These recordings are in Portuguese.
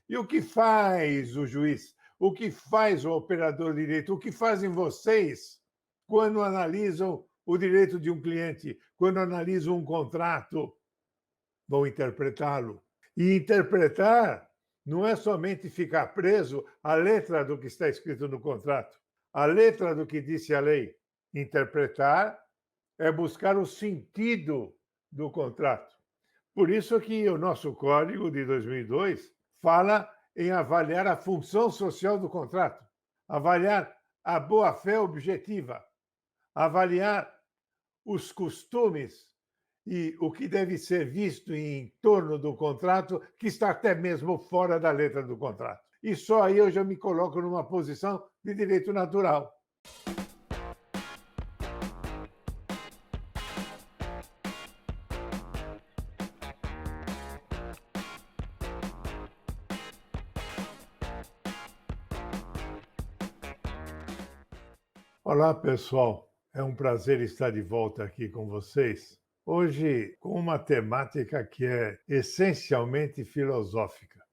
E o que faz o juiz? O que faz o operador de direito? O que fazem vocês quando analisam o direito de um cliente, quando analisam um contrato? Vão interpretá-lo. E interpretar não é somente ficar preso à letra do que está escrito no contrato, à letra do que disse a lei. Interpretar é buscar o sentido do contrato. Por isso que o nosso Código de 2002 fala em avaliar a função social do contrato, avaliar a boa-fé objetiva, avaliar os costumes e o que deve ser visto em torno do contrato, que está até mesmo fora da letra do contrato. E só aí eu já me coloco numa posição de direito natural. Olá, pessoal. É um prazer estar de volta aqui com vocês. Hoje, com uma temática que é essencialmente filosófica.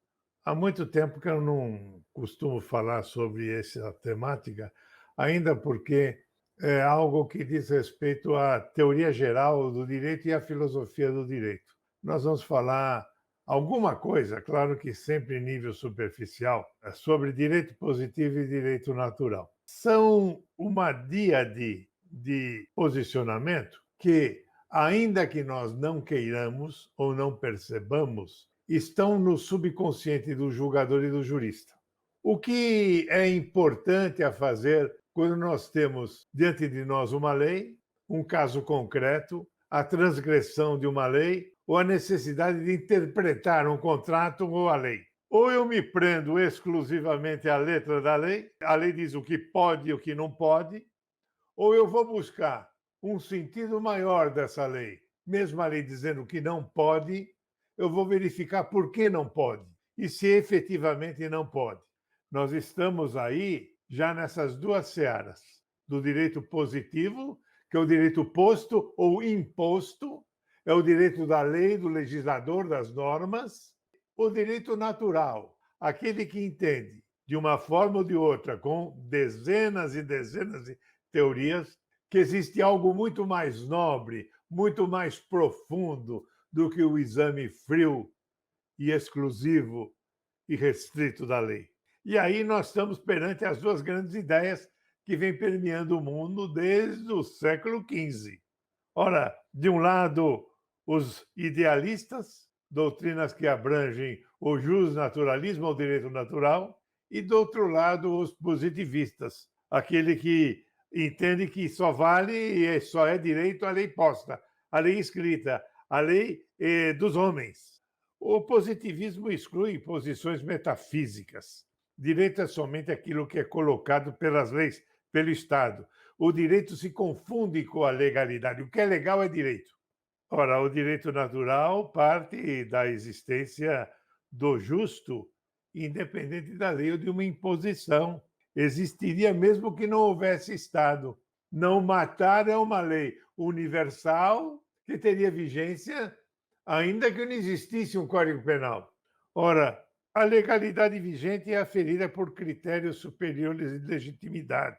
Há muito tempo que eu não costumo falar sobre essa temática, ainda porque é algo que diz respeito à teoria geral do direito e à filosofia do direito. Nós vamos falar alguma coisa, claro que sempre em nível superficial, sobre direito positivo e direito natural. São uma díade de posicionamento que, ainda que nós não queiramos ou não percebamos, estão no subconsciente do julgador e do jurista. O que é importante a fazer quando nós temos diante de nós uma lei, um caso concreto, a transgressão de uma lei ou a necessidade de interpretar um contrato ou a lei? Ou eu me prendo exclusivamente à letra da lei, a lei diz o que pode e o que não pode, ou eu vou buscar um sentido maior dessa lei, mesmo a lei dizendo que não pode, eu vou verificar por que não pode e se efetivamente não pode. Nós estamos aí já nessas duas searas, do direito positivo, que é o direito posto ou imposto, é o direito da lei, do legislador, das normas, o direito natural, aquele que entende de uma forma ou de outra, com dezenas e dezenas de teorias, que existe algo muito mais nobre, muito mais profundo do que o exame frio e exclusivo e restrito da lei. E aí nós estamos perante as duas grandes ideias que vêm permeando o mundo desde o século XV. Ora, de um lado, os idealistas, doutrinas que abrangem o justnaturalismo, o direito natural, e do outro lado, os positivistas, aquele que entende que só vale e só é direito a lei posta, a lei escrita, a lei dos homens. O positivismo exclui posições metafísicas. Direito é somente aquilo que é colocado pelas leis, pelo Estado. O direito se confunde com a legalidade. O que é legal é direito. Ora, o direito natural parte da existência do justo, independente da lei ou de uma imposição. Existiria mesmo que não houvesse Estado. Não matar é uma lei universal que teria vigência ainda que não existisse um Código Penal. Ora, a legalidade vigente é aferida por critérios superiores de legitimidade,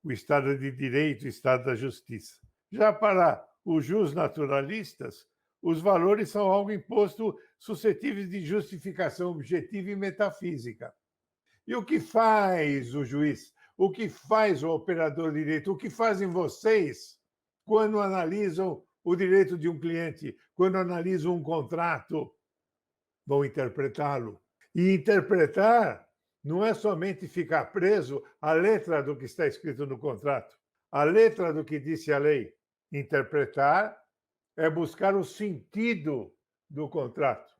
o Estado de Direito, o Estado da Justiça. Já para os justnaturalistas, os valores são algo imposto suscetíveis de justificação objetiva e metafísica. E o que faz o juiz? O que faz o operador de direito? O que fazem vocês quando analisam o direito de um cliente, quando analisam um contrato? Vão interpretá-lo. E interpretar não é somente ficar preso à letra do que está escrito no contrato, à letra do que disse a lei. Interpretar é buscar o sentido do contrato.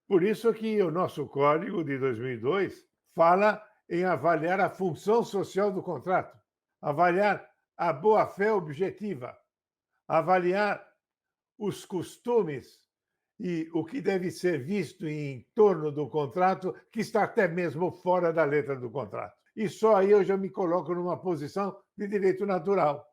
Por isso que o nosso Código de 2002 fala em avaliar a função social do contrato, avaliar a boa-fé objetiva, avaliar os costumes e o que deve ser visto em torno do contrato, que está até mesmo fora da letra do contrato. E só aí eu já me coloco numa posição de direito natural.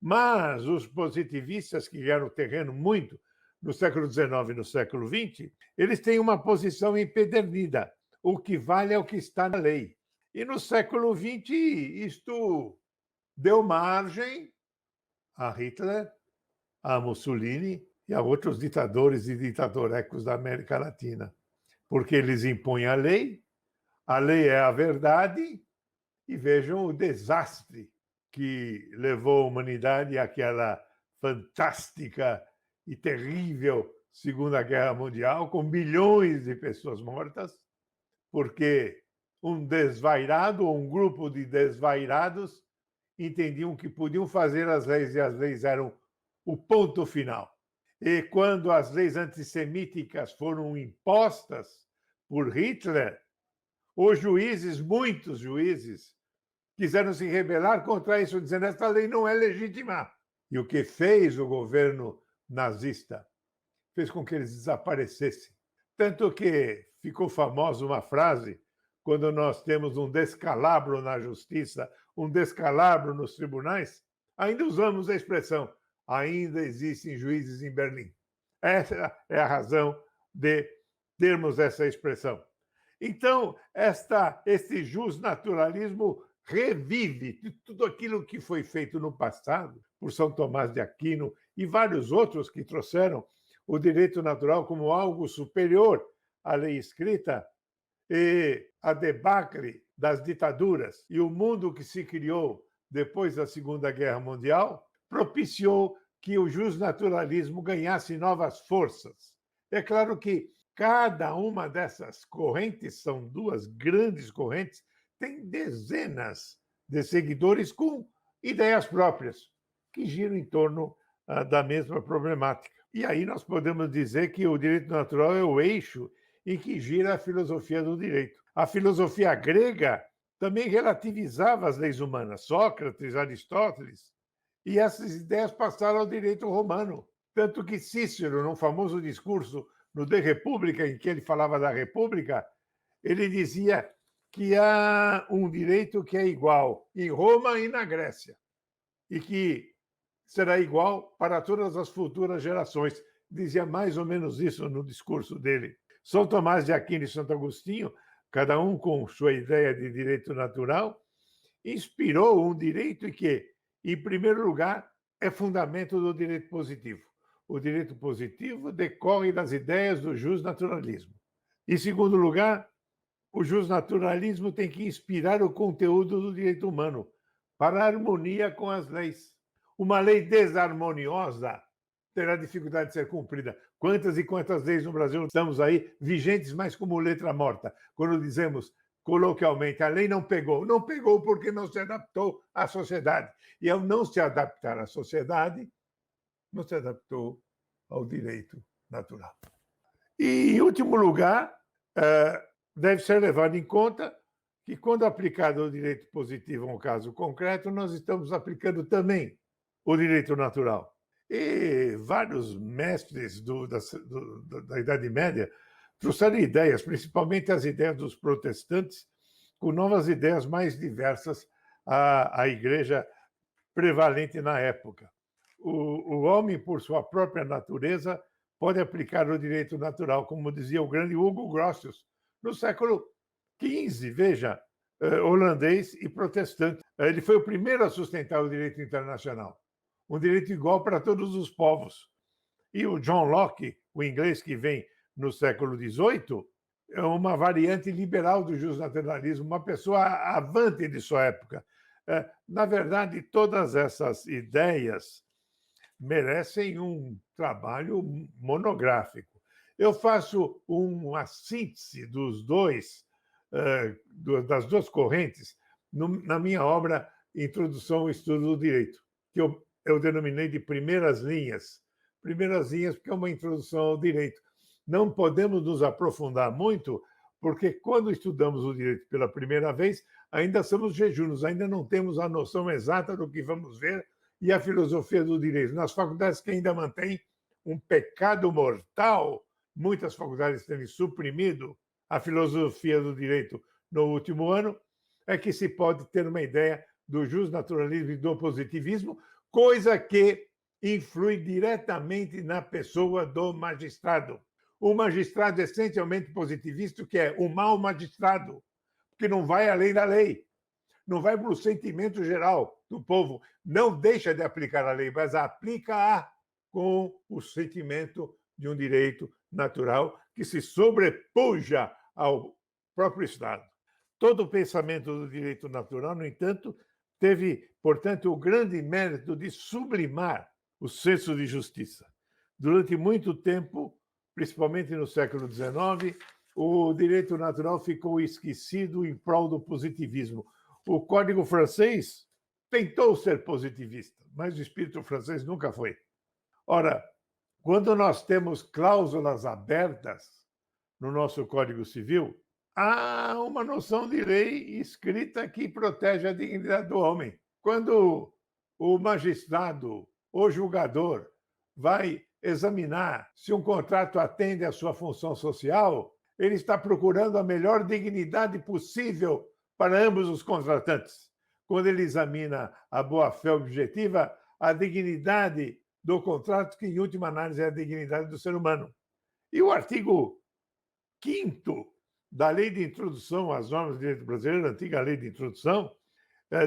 Mas os positivistas, que ganharam terreno muito no século XIX e no século XX, eles têm uma posição empedernida. o que vale é o que está na lei. E no século XX, isto deu margem a Hitler, a Mussolini e a outros ditadores e ditadorecos da América Latina, porque eles impõem a lei é a verdade, e vejam o desastre que levou a humanidade àquela fantástica e terrível Segunda Guerra Mundial, com bilhões de pessoas mortas, porque um desvairado ou um grupo de desvairados entendiam que podiam fazer as leis e as leis eram o ponto final. E quando as leis antissemíticas foram impostas por Hitler, os juízes, muitos juízes, quiseram se rebelar contra isso, dizendo que esta lei não é legítima. E o que fez o governo nazista? Fez com que eles desaparecessem. Tanto que ficou famosa uma frase, quando nós temos um descalabro na justiça, um descalabro nos tribunais, ainda usamos a expressão, ainda existem juízes em Berlim. Essa é a razão de termos essa expressão. Então, esse justnaturalismo revive tudo aquilo que foi feito no passado por São Tomás de Aquino e vários outros que trouxeram o direito natural como algo superior à lei escrita, e a debacle das ditaduras e o mundo que se criou depois da Segunda Guerra Mundial propiciou que o justnaturalismo ganhasse novas forças. É claro que cada uma dessas correntes, são duas grandes correntes, tem dezenas de seguidores com ideias próprias, que giram em torno da mesma problemática. E aí nós podemos dizer que o direito natural é o eixo em que gira a filosofia do direito. A filosofia grega também relativizava as leis humanas, Sócrates, Aristóteles, e essas ideias passaram ao direito romano. Tanto que Cícero, num famoso discurso no De República, em que ele falava da República, ele dizia que há um direito que é igual em Roma e na Grécia, e que será igual para todas as futuras gerações. Dizia mais ou menos isso no discurso dele. São Tomás de Aquino e Santo Agostinho, cada um com sua ideia de direito natural, inspirou um direito que, em primeiro lugar, é fundamento do direito positivo. O direito positivo decorre das ideias do justnaturalismo. Em segundo lugar, o justnaturalismo tem que inspirar o conteúdo do direito humano para a harmonia com as leis. Uma lei desarmoniosa terá dificuldade de ser cumprida. Quantas e quantas leis no Brasil estamos aí vigentes, mas como letra morta? Quando dizemos coloquialmente, a lei não pegou. Não pegou porque não se adaptou à sociedade. E ao não se adaptar à sociedade, não se adaptou ao direito natural. E, em último lugar, deve ser levado em conta que, quando aplicado o direito positivo a um caso concreto, nós estamos aplicando também o direito natural. E vários mestres da Idade Média trouxeram ideias, principalmente as ideias dos protestantes, com novas ideias mais diversas à igreja prevalente na época. O homem, por sua própria natureza, pode aplicar o direito natural, como dizia o grande Hugo Grotius, no século XV, veja, holandês e protestante. Ele foi o primeiro a sustentar o direito internacional, um direito igual para todos os povos. E o John Locke, o inglês que vem no século XVIII, é uma variante liberal do justnaturalismo, uma pessoa avante de sua época. Na verdade, todas essas ideias merecem um trabalho monográfico. Eu faço uma síntese das duas correntes na minha obra Introdução ao Estudo do Direito, que eu denominei de primeiras linhas. Primeiras linhas porque é uma introdução ao direito. Não podemos nos aprofundar muito, porque quando estudamos o direito pela primeira vez, ainda somos jejunos, ainda não temos a noção exata do que vamos ver e a filosofia do direito. Nas faculdades que ainda mantêm um pecado mortal, muitas faculdades têm suprimido a filosofia do direito no último ano, é que se pode ter uma ideia do justnaturalismo e do positivismo, coisa que influi diretamente na pessoa do magistrado. O magistrado essencialmente positivista, que é o mau magistrado, que não vai além da lei, não vai para o sentimento geral do povo, não deixa de aplicar a lei, mas aplica-a com o sentimento de um direito natural que se sobrepuja ao próprio Estado. Todo o pensamento do direito natural, no entanto, teve, portanto, o grande mérito de sublimar o senso de justiça. Durante muito tempo, principalmente no século XIX, o direito natural ficou esquecido em prol do positivismo. O Código francês tentou ser positivista, mas o espírito francês nunca foi. Ora, quando nós temos cláusulas abertas no nosso Código Civil, há uma noção de lei escrita que protege a dignidade do homem. Quando o magistrado ou julgador vai examinar se um contrato atende à sua função social, ele está procurando a melhor dignidade possível para ambos os contratantes. Quando ele examina a boa-fé objetiva, a dignidade do contrato, que em última análise é a dignidade do ser humano. E o artigo 5º da Lei de Introdução às Normas do Direito Brasileiro, a antiga Lei de Introdução,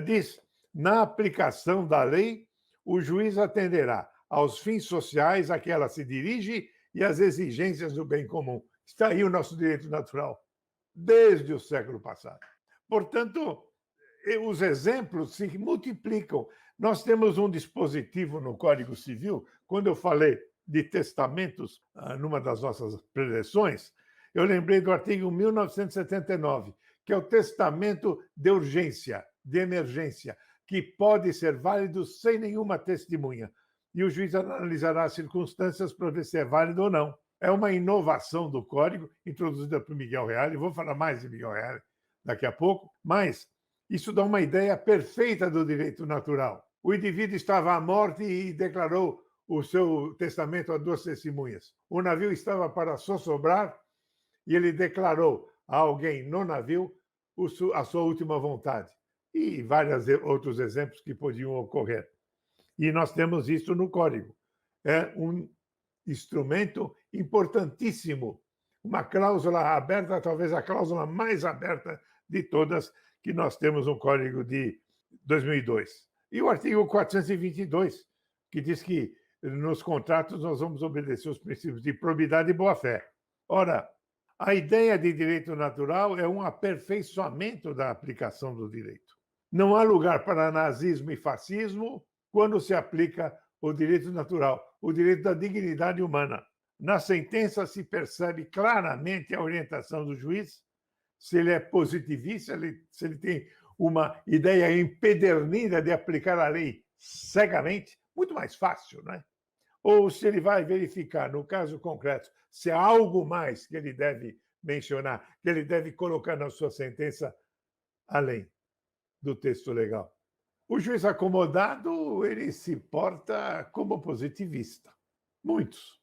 diz: na aplicação da lei, o juiz atenderá aos fins sociais a que ela se dirige e às exigências do bem comum. Está aí o nosso direito natural, desde o século passado. Portanto, os exemplos se multiplicam. Nós temos um dispositivo no Código Civil, quando eu falei de testamentos, numa das nossas preleções, eu lembrei do artigo 1979, que é o testamento de urgência, de emergência, que pode ser válido sem nenhuma testemunha. E o juiz analisará as circunstâncias para ver se é válido ou não. É uma inovação do Código, introduzida por Miguel Reale. Vou falar mais de Miguel Reale daqui a pouco, mas isso dá uma ideia perfeita do direito natural. O indivíduo estava à morte e declarou o seu testamento a 2 testemunhas. O navio estava para sossobrar e ele declarou a alguém no navio a sua última vontade. E vários outros exemplos que podiam ocorrer. E nós temos isso no Código. É um instrumento importantíssimo, uma cláusula aberta, talvez a cláusula mais aberta de todas que nós temos no Código de 2002. E o artigo 422, que diz que nos contratos nós vamos obedecer os princípios de probidade e boa-fé. Ora, a ideia de direito natural é um aperfeiçoamento da aplicação do direito. Não há lugar para nazismo e fascismo quando se aplica o direito natural, o direito da dignidade humana. Na sentença se percebe claramente a orientação do juiz, se ele é positivista, se ele tem uma ideia empedernida de aplicar a lei cegamente, muito mais fácil, não é? Ou se ele vai verificar, no caso concreto, se há algo mais que ele deve mencionar, que ele deve colocar na sua sentença, além do texto legal. O juiz acomodado, ele se porta como positivista. Muitos.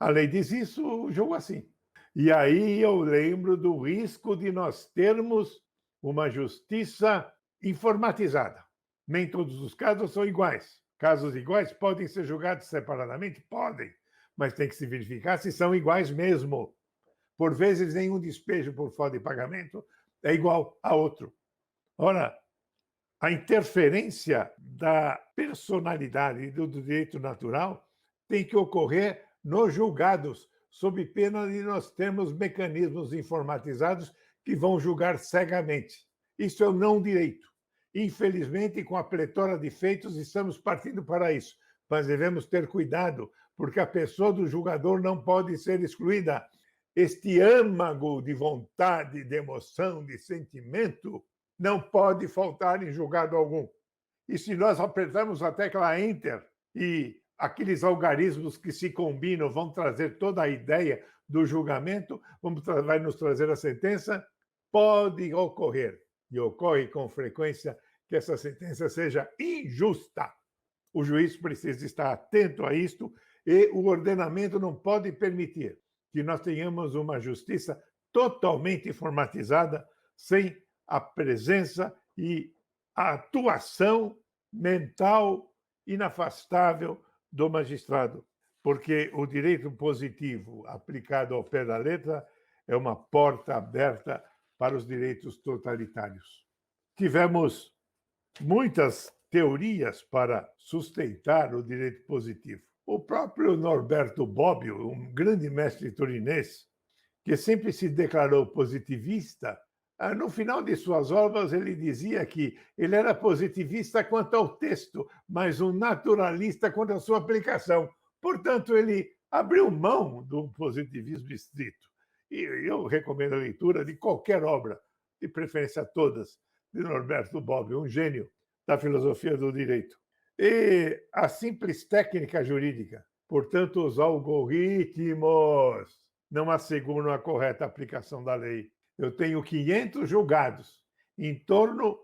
A lei diz isso, o jogo assim. E aí eu lembro do risco de nós termos uma justiça informatizada. Nem todos os casos são iguais. Casos iguais podem ser julgados separadamente? Podem, mas tem que se verificar se são iguais mesmo. Por vezes, nenhum despejo por falta de pagamento é igual a outro. Ora, a interferência da personalidade do direito natural tem que ocorrer nos julgados, sob pena de nós termos mecanismos informatizados que vão julgar cegamente. Isso é o não direito. Infelizmente, com a pletora de feitos, estamos partindo para isso. Mas devemos ter cuidado, porque a pessoa do julgador não pode ser excluída. Este âmago de vontade, de emoção, de sentimento, não pode faltar em julgado algum. E se nós apertarmos a tecla Enter e aqueles algarismos que se combinam vão trazer toda a ideia do julgamento, vai nos trazer a sentença, pode ocorrer, e ocorre com frequência, que essa sentença seja injusta. O juiz precisa estar atento a isto e o ordenamento não pode permitir que nós tenhamos uma justiça totalmente informatizada, sem a presença e a atuação mental inafastável do magistrado. porque o direito positivo aplicado ao pé da letra é uma porta aberta para os direitos totalitários. Tivemos muitas teorias para sustentar o direito positivo. O próprio Norberto Bobbio, um grande mestre turinês, que sempre se declarou positivista, no final de suas obras ele dizia que ele era positivista quanto ao texto, mas um naturalista quanto à sua aplicação. Portanto, ele abriu mão do positivismo estrito. E eu recomendo a leitura de qualquer obra, de preferência todas, de Norberto Bobbio, um gênio da filosofia do direito. E a simples técnica jurídica, portanto, os algoritmos não asseguram a correta aplicação da lei. Eu tenho 500 julgados em torno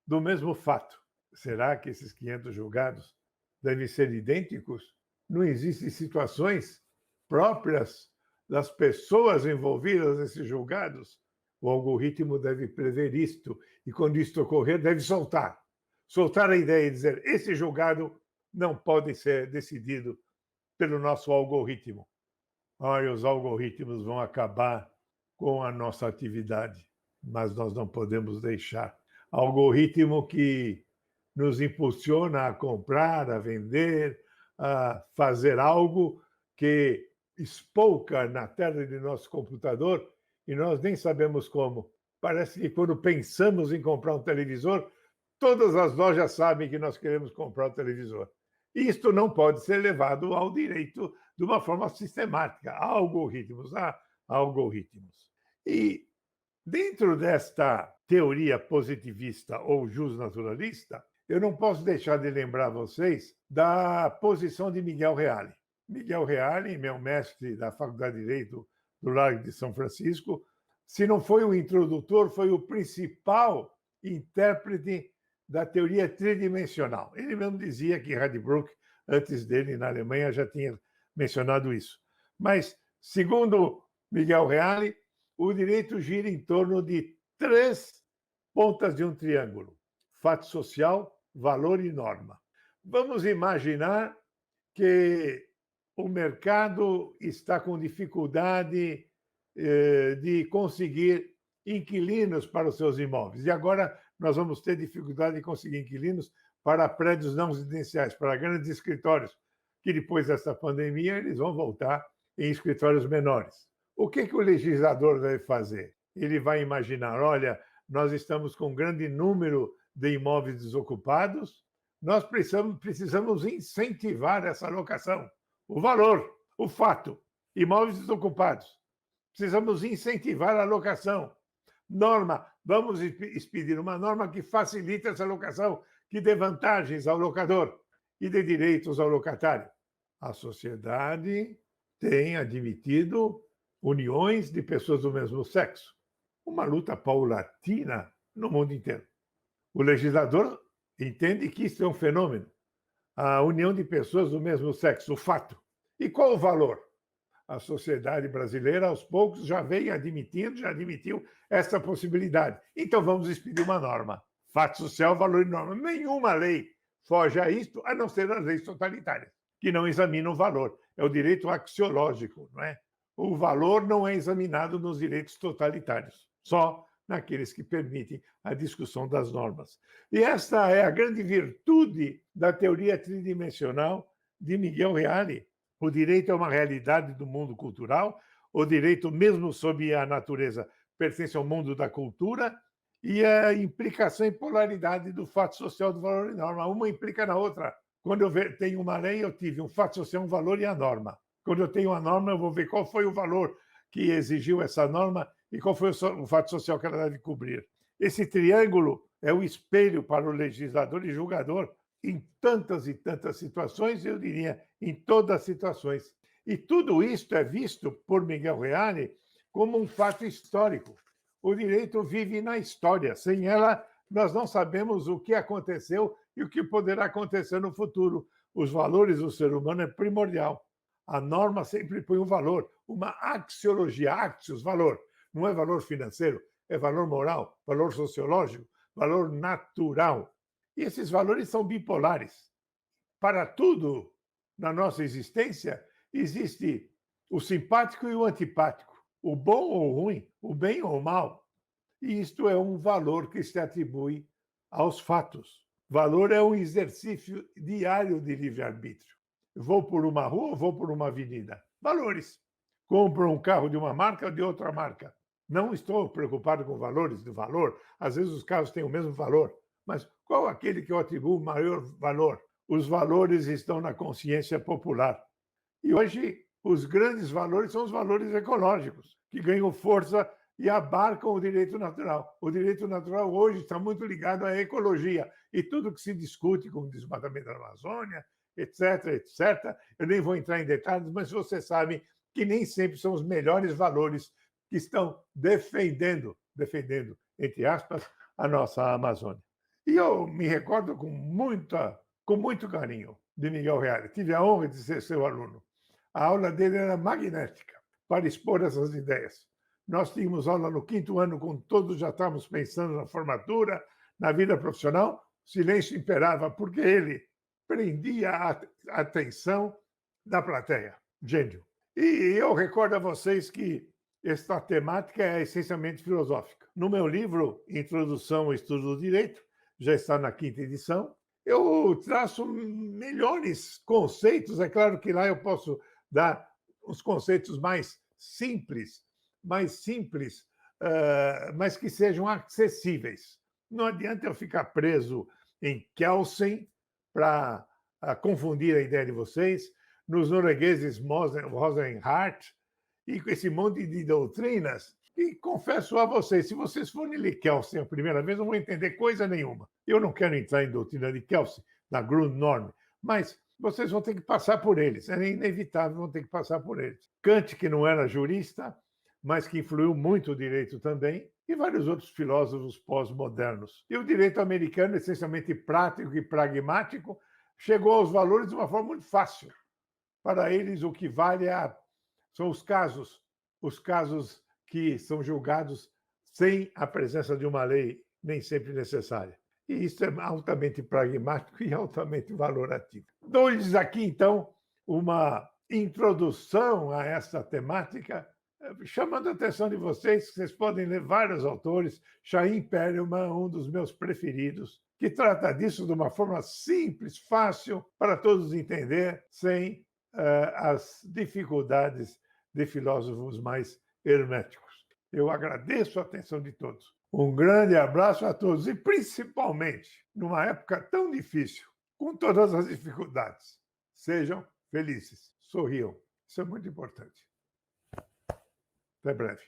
do mesmo fato. Será que esses 500 julgados devem ser idênticos? Não existem situações próprias das pessoas envolvidas nesses julgados? O algoritmo deve prever isto e, quando isto ocorrer, deve soltar. Soltar a ideia e dizer: esse julgado não pode ser decidido pelo nosso algoritmo. Olha, os algoritmos vão acabar com a nossa atividade, mas nós não podemos deixar. Algoritmo que nos impulsiona a comprar, a vender, a fazer algo que espouca na tela de nosso computador e nós nem sabemos como. Parece que quando pensamos em comprar um televisor, todas as lojas sabem que nós queremos comprar um televisor. Isto não pode ser levado ao direito de uma forma sistemática. Há algoritmos, há algoritmos. E dentro desta teoria positivista ou justnaturalista, eu não posso deixar de lembrar vocês da posição de Miguel Reale. Miguel Reale, meu mestre da Faculdade de Direito do Largo de São Francisco, se não foi o introdutor, foi o principal intérprete da teoria tridimensional. Ele mesmo dizia que Radbruch, antes dele, na Alemanha, já tinha mencionado isso. Mas, segundo Miguel Reale, o direito gira em torno de 3 pontas de um triângulo: fato social, valor e norma. Vamos imaginar que o mercado está com dificuldade de conseguir inquilinos para os seus imóveis. E agora nós vamos ter dificuldade de conseguir inquilinos para prédios não residenciais, para grandes escritórios, que depois dessa pandemia eles vão voltar em escritórios menores. O que o legislador deve fazer? Ele vai imaginar: olha, nós estamos com um grande número de imóveis desocupados, nós precisamos incentivar essa locação. O valor, o fato, imóveis desocupados. Precisamos incentivar a locação. Norma, vamos expedir uma norma que facilite essa locação, que dê vantagens ao locador e dê direitos ao locatário. A sociedade tem admitido uniões de pessoas do mesmo sexo. Uma luta paulatina no mundo inteiro. O legislador entende que isso é um fenômeno. A união de pessoas do mesmo sexo, o fato. E qual o valor? A sociedade brasileira, aos poucos, já vem admitindo, já admitiu essa possibilidade. Então, vamos expedir uma norma. Fato social, valor e norma. Nenhuma lei foge a isto, a não ser as leis totalitárias, que não examinam o valor. É o direito axiológico, não é? O valor não é examinado nos direitos totalitários, só naqueles que permitem a discussão das normas. E esta é a grande virtude da teoria tridimensional de Miguel Reale. O direito é uma realidade do mundo cultural, o direito, mesmo sob a natureza, pertence ao mundo da cultura, e a implicação e polaridade do fato social, do valor e norma. Uma implica na outra. Quando eu tenho uma lei, eu tive um fato social, um valor e a norma. Quando eu tenho uma norma, eu vou ver qual foi o valor que exigiu essa norma e qual foi o fato social que ela deve cobrir. Esse triângulo é o espelho para o legislador e julgador em tantas e tantas situações, eu diria, em todas as situações. E tudo isso é visto por Miguel Reale como um fato histórico. O direito vive na história. Sem ela, nós não sabemos o que aconteceu e o que poderá acontecer no futuro. Os valores do ser humano é primordial. A norma sempre põe um valor, uma axiologia, axios, valor. Não é valor financeiro, é valor moral, valor sociológico, valor natural. E esses valores são bipolares. Para tudo na nossa existência, existe o simpático e o antipático, o bom ou o ruim, o bem ou o mal. E isto é um valor que se atribui aos fatos. Valor é um exercício diário de livre-arbítrio. Vou por uma rua ou vou por uma avenida? Valores. Compro um carro de uma marca ou de outra marca? Não estou preocupado com valores do valor. Às vezes os carros têm o mesmo valor. Mas qual aquele que eu atribuo maior valor? Os valores estão na consciência popular. E hoje, os grandes valores são os valores ecológicos, que ganham força e abarcam o direito natural. O direito natural hoje está muito ligado à ecologia. E tudo que se discute, como desmatamento da Amazônia, etc., etc., eu nem vou entrar em detalhes, mas você sabe que nem sempre são os melhores valores que estão defendendo, entre aspas, a nossa Amazônia. E eu me recordo com muito carinho de Miguel Reale. Tive a honra de ser seu aluno. A aula dele era magnética para expor essas ideias. Nós tínhamos aula no 5º ano, quando todos já estávamos pensando na formatura, na vida profissional. Silêncio imperava, porque ele prendia a atenção da plateia. Gênio. E eu recordo a vocês que esta temática é essencialmente filosófica. No meu livro, Introdução ao Estudo do Direito, já está na 5ª edição, eu traço melhores conceitos. É claro que lá eu posso dar os conceitos mais simples, mas que sejam acessíveis. Não adianta eu ficar preso em Kelsen para confundir a ideia de vocês, nos noruegueses Rosenhart, e com esse monte de doutrinas. E confesso a vocês, se vocês forem ler Kelsen a primeira vez, não vão entender coisa nenhuma. Eu não quero entrar em doutrina de Kelsen, na Grundnorm, mas vocês vão ter que passar por eles. É inevitável, vão ter que passar por eles. Kant, que não era jurista, mas que influiu muito o direito também, e vários outros filósofos pós-modernos. E o direito americano, essencialmente prático e pragmático, chegou aos valores de uma forma muito fácil. Para eles, o que vale são os casos que são julgados sem a presença de uma lei nem sempre necessária. E isso é altamente pragmático e altamente valorativo. Dou-lhes aqui, então, uma introdução a essa temática, chamando a atenção de vocês, que vocês podem ler vários autores. Chaim Perelman, um dos meus preferidos, que trata disso de uma forma simples, fácil, para todos entender, sem as dificuldades de filósofos mais herméticos. Eu agradeço a atenção de todos. Um grande abraço a todos e, principalmente, numa época tão difícil, com todas as dificuldades, sejam felizes, sorriam. Isso é muito importante. Até breve.